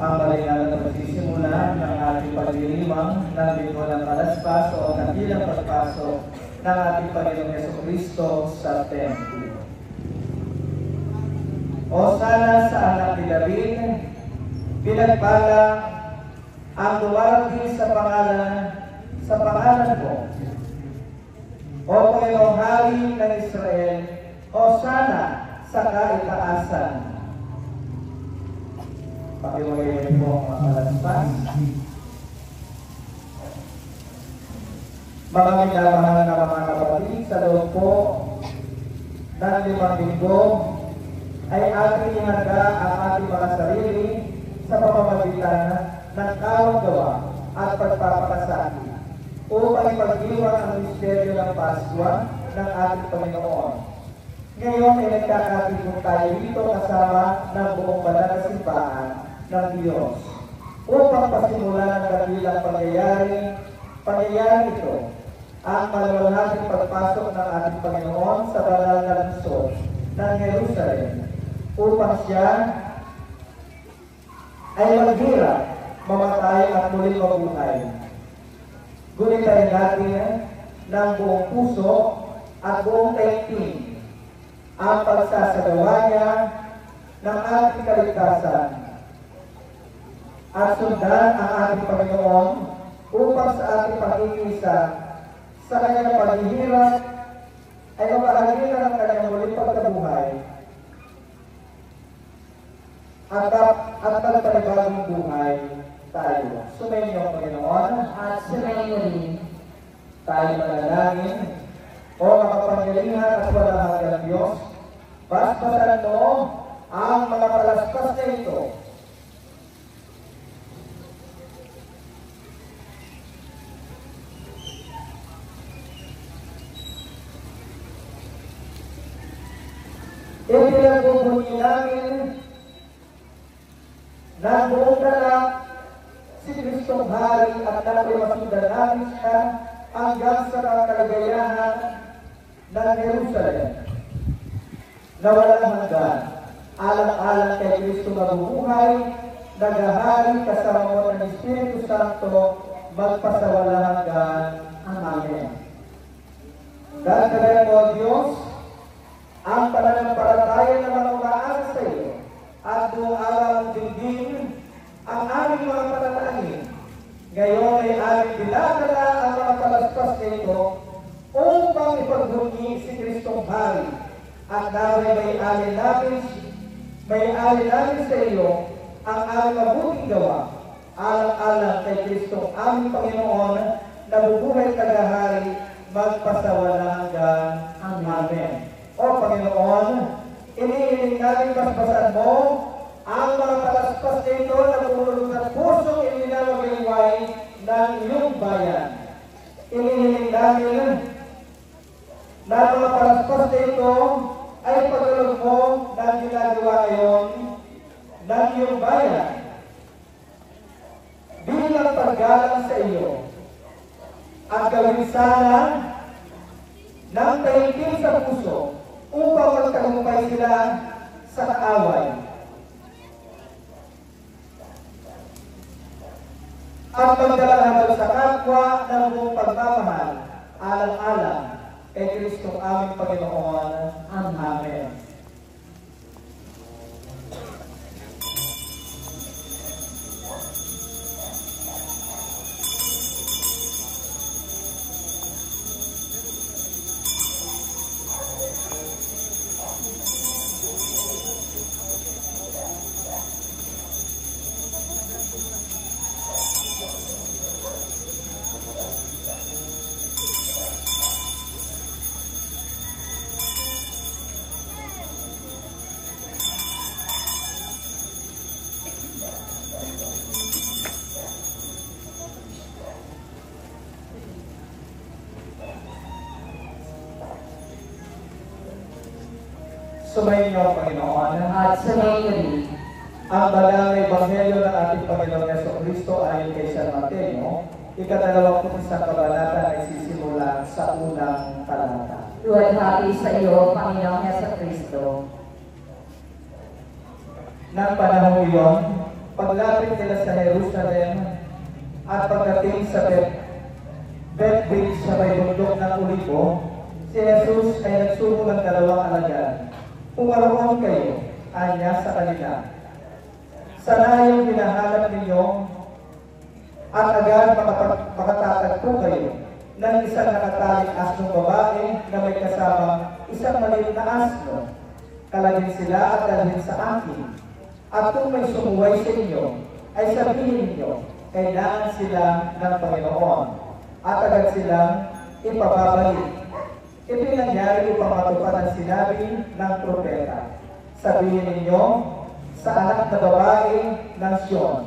ang malinang na magsisimula ng ating pagdiriwang ng linggo ng kalaspas o kabilang pagpasok ng ating Panginoong Jesucristo sa templo. O sana sa anak ni David, pinagpala ang dumarating sa pangalan mo. O Panginoong Hari ng Israel, o sana sa kaitaasan. Pakiwagayin po ang mga kalaspas. Mga minamahal na mga kapatid, sa loob po ng 5 linggo ay ating ihanda ang ating mga sarili sa pamamagitan ng kalagawa at pagpapakasakit upang ipagdiwang ang misteryo ng Paskwa ng ating Panginoon. Ngayon ay nagkakatipon tayo dito kasama ng buong banal na simbahan ng Diyos upang pasimulan ang kabilang pangyayari ito, ang maluwalhating pagpasok ng ating Panginoon sa banal na lungsod ng Jerusalem upang siya ay maghirap, mamatay at muling mabuhay. Gunitain natin ng buong puso at buong taimtim ang pagsasagawa niya ng ating kaligtasan at sundan ang ating Panginoon upang sa ating pag-iisa sa kanyang paghihirap ay mapahagin ang kanyang muling pagkabuhay at magpanibagong buhay tayo. Sumayin niyo, Panginoon, at sumayin niyo rin. Tayo manalangin. O makapangyarihan at walang hanggang Diyos, basbasan mo ang mga palaspas na ito. Ipinagbubunyi namin na buong galak si Kristong Hari at napimasundan namin siya hanggang sa kaligayahan ng Jerusalem na walang hanggan, alang-alang kay Kristo mabubuhay, naghahari kasama mo ng Espiritu Santo, magpasawalang hanggan. Amen. Dagdagan mo, Diyos, ang pananampalataya ng mga umaasa sa iyo at buong alam dinggin ang aming mga panalangin. Ngayon ay aming dinadala ang mga palaspas na ito upang ipagbunyi si Kristong Hari at naway may alin namin sa iyo ang aming mabuting gawa alang-alang kay Kristong aming Panginoon na bubuhay tagahari magpasawalang hanggan. Amen. O Panginoon, iniiling namin basbasan mo ang mga palaspas na ito na pumulong sa pusong ininawagayway ng iyong bayan. Iniiling namin na mga palaspas na ito ay pagulog mo ng ginagawa ngayon ng iyong bayan bilang paggalang sa iyo. At gawin sana ng taimtim sa puso upang magtagumpay sila sa kaaway. At magdala sa kapwa ng buong pagmamahal, alang-alang kay Kristo aming Panginoon. Amen. Sumayin niyo, Panginoon, at sumayin niyo rin ang banal na Ebanghelyo ng ating Panginoong Jesucristo ayon kay San Mateo, 21 kabanata ay sisimula sa unang talata. Luwalhati sa iyo, Panginoong Jesucristo. Nang panahon iyon, paglapit nila sa Jerusalem at pagdating sa Bethphage sa may bundok ng Olivo, si Jesus ay nagsugo ng dalawang alagad. Pumaroon kayo, anya sa kanila. Sana yung hinahanap ninyo at agad makatatagpo kayo ng isang nakataling asnong babae na may kasamang isang maliit na asno. Kalagin sila at dalhin sa akin. At kung may sumuway sa inyo, ay sabihin ninyo, kailangan sila ng Panginoon at agad silang ipababalik. Ito yung nangyari upang matupad ang sinabi ng propeta. Sabihin ninyo sa anak na babae ng Sion,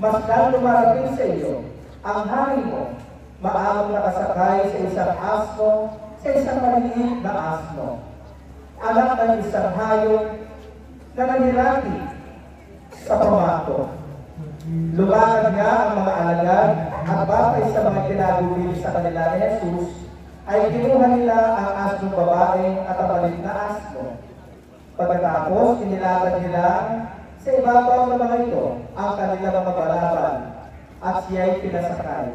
mas lumarating sa iyo ang hari mo, maamong nakasakay sa isang asno, sa isang maliit na asno. Anak ng isang hayop na nanirati sa pamato. Lumakad nga ang mga alagad at batay sa mga tinagubili sa kanila ni Jesus, ay kinuha nila ang asnong babae at ang maliit na asno. Pagkatapos, inilatag nila sa ibabaw ng mga ito ang kanilang mga balaban at siya'y pinasakay.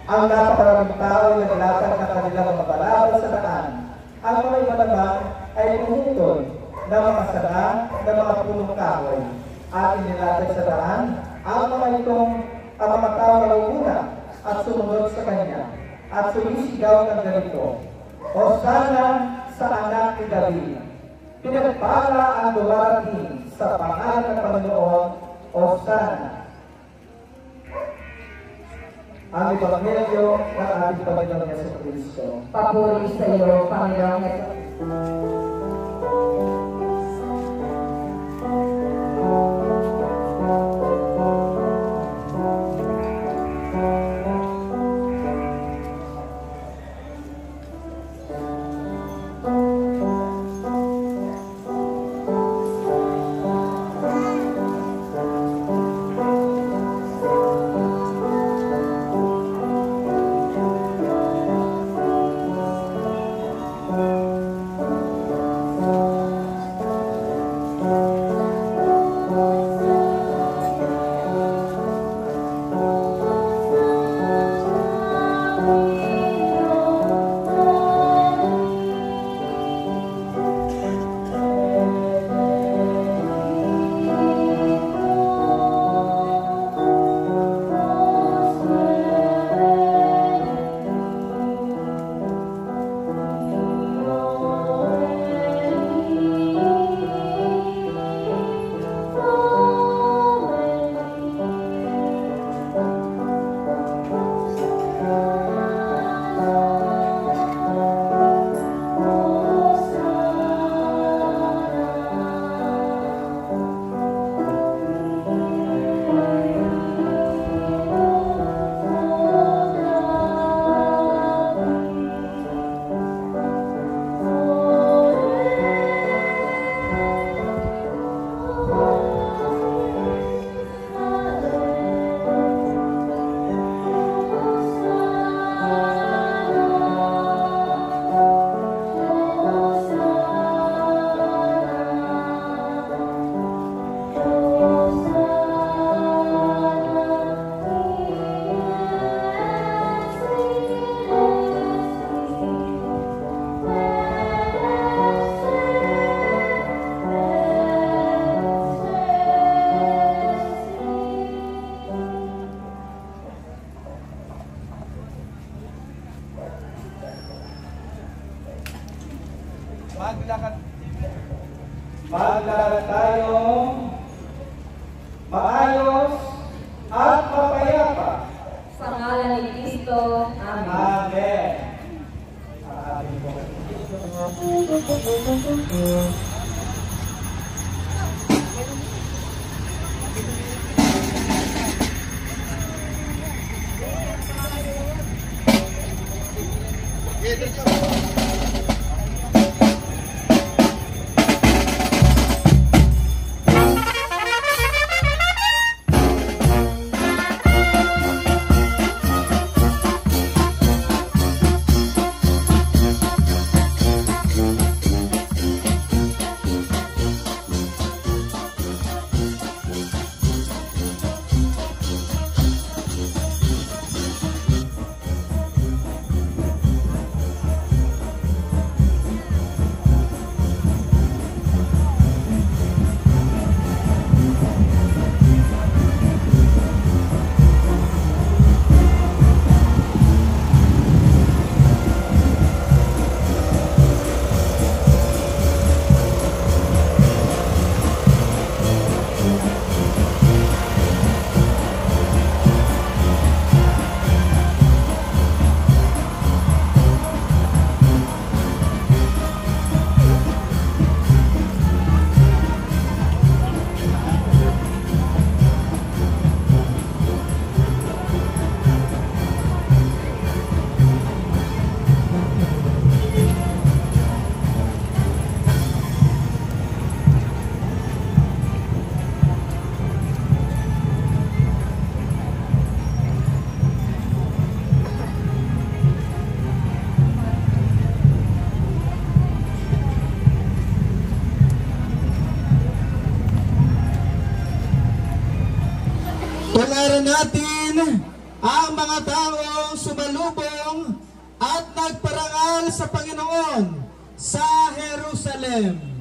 Ang napakaraming tao ay naglatag ng kanilang mga balaban sa daan. Ang mga iba naman ay pumutol ng mga sanga ng mga punong kahoy at inilatag sa daan ang mga tao na una at sumunod sa kanya at sumisigaw ng ganito, Hosana sa anak ni David. Pinagpala ang dumarating sa pangalan ng Panginoon, Hosana. Ang Ebanghelyo ng ating Panginoong Jesucristo. Papuri sa iyo, Panginoong Jesucristo. Maglakad tayo maayos at mapayapa. Sa ngalan ni Kristo. Amen. Amen. natin ang mga taong sumalubong at nagparangal sa Panginoon sa Jerusalem.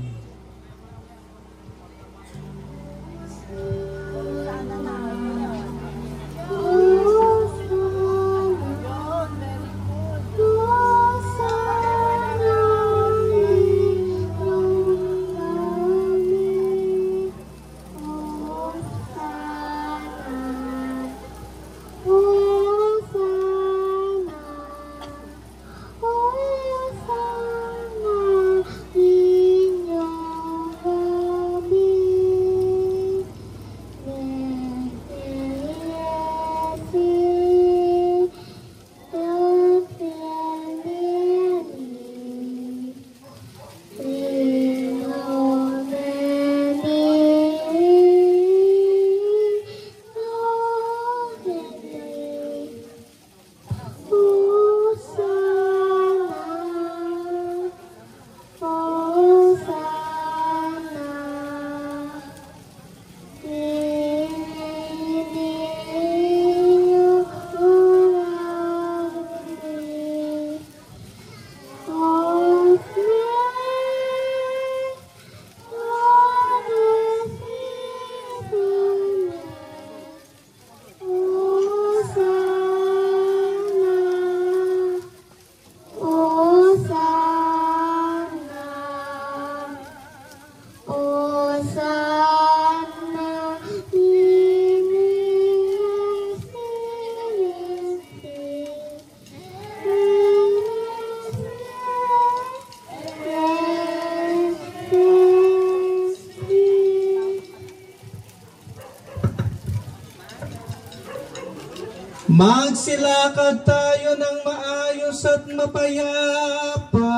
Magsilakad tayo ng maayos at mapayapa.